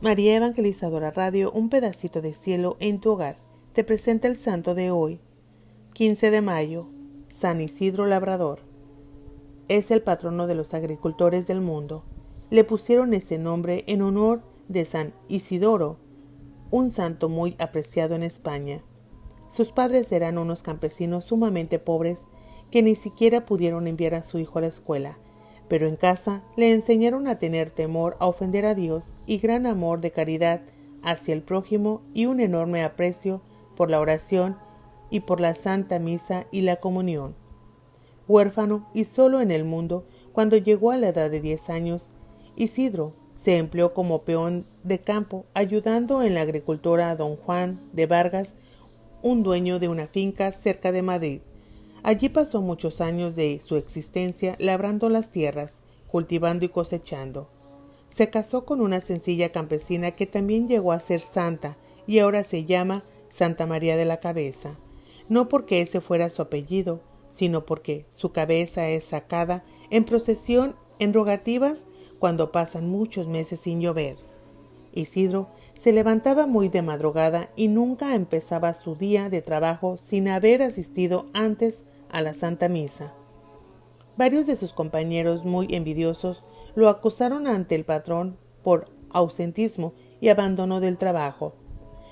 María Evangelizadora Radio, un pedacito de cielo en tu hogar, te presenta el santo de hoy, 15 de mayo, San Isidro Labrador. Es el patrono de los agricultores del mundo. Le pusieron ese nombre en honor de San Isidoro, un santo muy apreciado en España. Sus padres eran unos campesinos sumamente pobres que ni siquiera pudieron enviar a su hijo a la escuela, pero en casa le enseñaron a tener temor a ofender a Dios y gran amor de caridad hacia el prójimo y un enorme aprecio por la oración y por la Santa Misa y la comunión. Huérfano y solo en el mundo, cuando llegó a la edad de 10 años, Isidro se empleó como peón de campo ayudando en la agricultura a don Juan de Vargas, un dueño de una finca cerca de Madrid. Allí pasó muchos años de su existencia labrando las tierras, cultivando y cosechando. Se casó con una sencilla campesina que también llegó a ser santa y ahora se llama Santa María de la Cabeza, no porque ese fuera su apellido, sino porque su cabeza es sacada en procesión en rogativas cuando pasan muchos meses sin llover. Isidro se levantaba muy de madrugada y nunca empezaba su día de trabajo sin haber asistido antes a la Santa Misa. Varios de sus compañeros, muy envidiosos, lo acusaron ante el patrón por ausentismo y abandono del trabajo.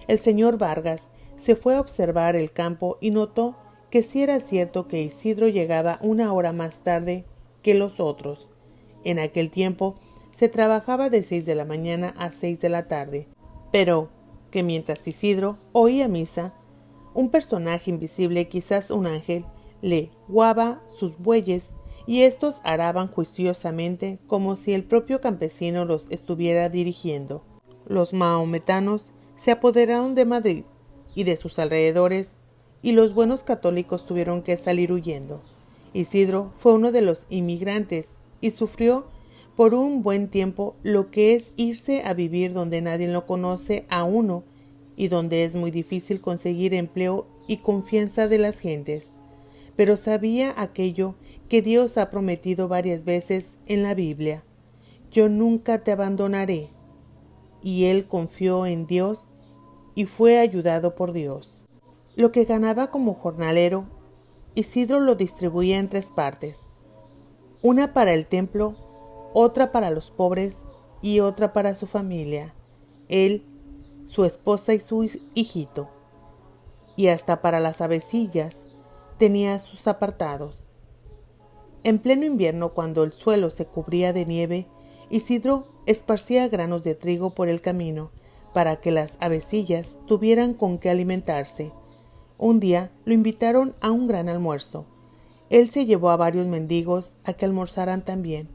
El señor Vargas se fue a observar el campo y notó que sí era cierto que Isidro llegaba una hora más tarde que los otros. En aquel tiempo se trabajaba de 6 de la mañana a 6 de la tarde, pero que mientras Isidro oía misa, un personaje invisible, quizás un ángel, le guaba sus bueyes y éstos araban juiciosamente como si el propio campesino los estuviera dirigiendo. Los mahometanos se apoderaron de Madrid y de sus alrededores y los buenos católicos tuvieron que salir huyendo. Isidro fue uno de los inmigrantes y sufrió por un buen tiempo lo que es irse a vivir donde nadie lo conoce a uno y donde es muy difícil conseguir empleo y confianza de las gentes. Pero sabía aquello que Dios ha prometido varias veces en la Biblia: yo nunca te abandonaré. Y él confió en Dios y fue ayudado por Dios. Lo que ganaba como jornalero, Isidro lo distribuía en 3 partes, una para el templo, otra para los pobres y otra para su familia, él, su esposa y su hijito, y hasta para las avecillas tenía sus apartados. En pleno invierno, cuando el suelo se cubría de nieve, Isidro esparcía granos de trigo por el camino para que las avecillas tuvieran con qué alimentarse. Un día lo invitaron a un gran almuerzo. Él se llevó a varios mendigos a que almorzaran también.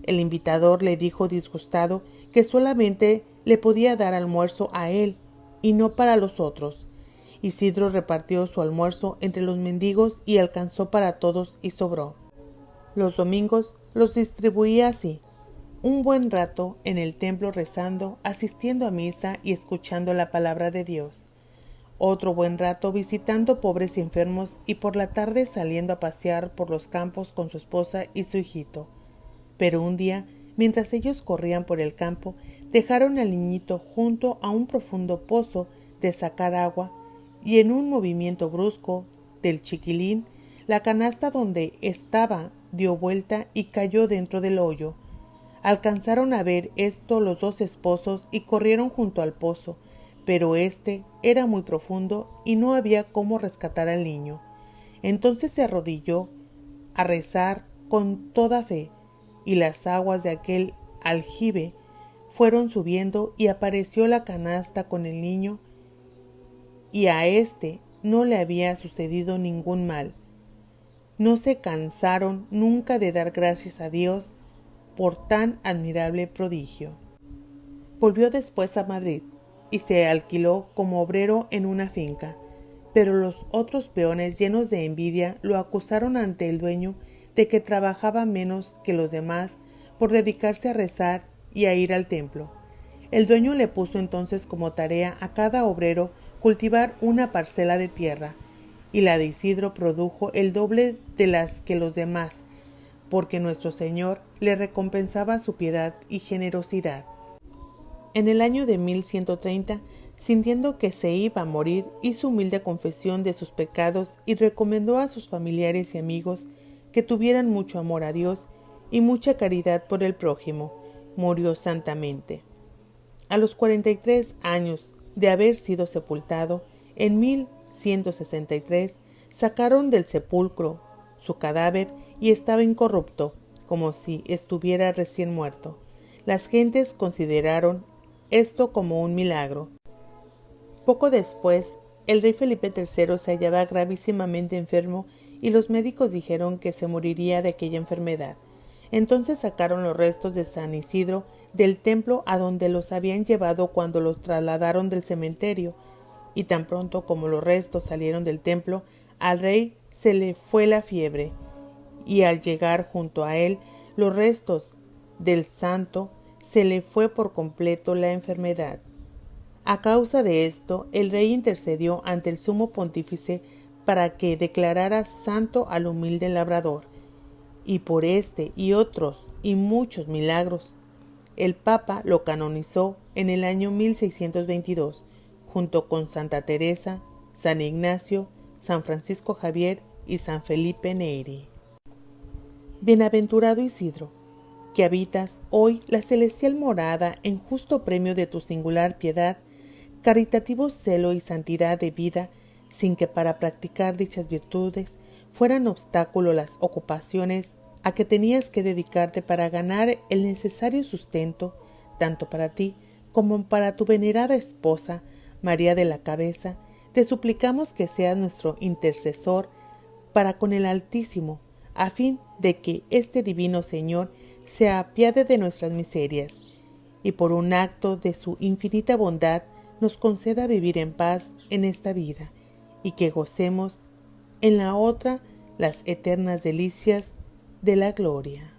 El invitador le dijo disgustado que solamente le podía dar almuerzo a él y no para los otros. Isidro repartió su almuerzo entre los mendigos y alcanzó para todos y sobró. Los domingos los distribuía así: un buen rato en el templo rezando, asistiendo a misa y escuchando la palabra de Dios. Otro buen rato visitando pobres y enfermos y por la tarde saliendo a pasear por los campos con su esposa y su hijito. Pero un día, mientras ellos corrían por el campo, dejaron al niñito junto a un profundo pozo de sacar agua y en un movimiento brusco del chiquilín, la canasta donde estaba dio vuelta y cayó dentro del hoyo. Alcanzaron a ver esto los 2 esposos y corrieron junto al pozo, pero este era muy profundo y no había cómo rescatar al niño. Entonces se arrodilló a rezar con toda fe, y las aguas de aquel aljibe fueron subiendo y apareció la canasta con el niño, y a éste no le había sucedido ningún mal. No se cansaron nunca de dar gracias a Dios por tan admirable prodigio. Volvió después a Madrid y se alquiló como obrero en una finca, pero los otros peones, llenos de envidia, lo acusaron ante el dueño de que trabajaba menos que los demás por dedicarse a rezar y a ir al templo. El dueño le puso entonces como tarea a cada obrero cultivar una parcela de tierra, y la de Isidro produjo el doble de las que los demás, porque nuestro Señor le recompensaba su piedad y generosidad. En el año de 1130, sintiendo que se iba a morir, hizo humilde confesión de sus pecados y recomendó a sus familiares y amigos que tuvieran mucho amor a Dios y mucha caridad por el prójimo. Murió santamente. A los 43 años de haber sido sepultado, en 1163, sacaron del sepulcro su cadáver y estaba incorrupto, como si estuviera recién muerto. Las gentes consideraron esto como un milagro. Poco después, el rey Felipe III se hallaba gravísimamente enfermo y los médicos dijeron que se moriría de aquella enfermedad. Entonces sacaron los restos de San Isidro del templo a donde los habían llevado cuando los trasladaron del cementerio, y tan pronto como los restos salieron del templo, al rey se le fue la fiebre, y al llegar junto a él los restos del santo, se le fue por completo la enfermedad. A causa de esto, el rey intercedió ante el sumo pontífice para que declarara santo al humilde labrador, y por este y otros y muchos milagros, el Papa lo canonizó en el año 1622, junto con Santa Teresa, San Ignacio, San Francisco Javier y San Felipe Neri. Bienaventurado Isidro, que habitas hoy la celestial morada en justo premio de tu singular piedad, caritativo celo y santidad de vida, sin que para practicar dichas virtudes fueran obstáculo las ocupaciones a que tenías que dedicarte para ganar el necesario sustento, tanto para ti como para tu venerada esposa, María de la Cabeza, te suplicamos que seas nuestro intercesor para con el Altísimo, a fin de que este divino Señor se apiade de nuestras miserias, y por un acto de su infinita bondad nos conceda vivir en paz en esta vida, y que gocemos en la otra las eternas delicias de la gloria.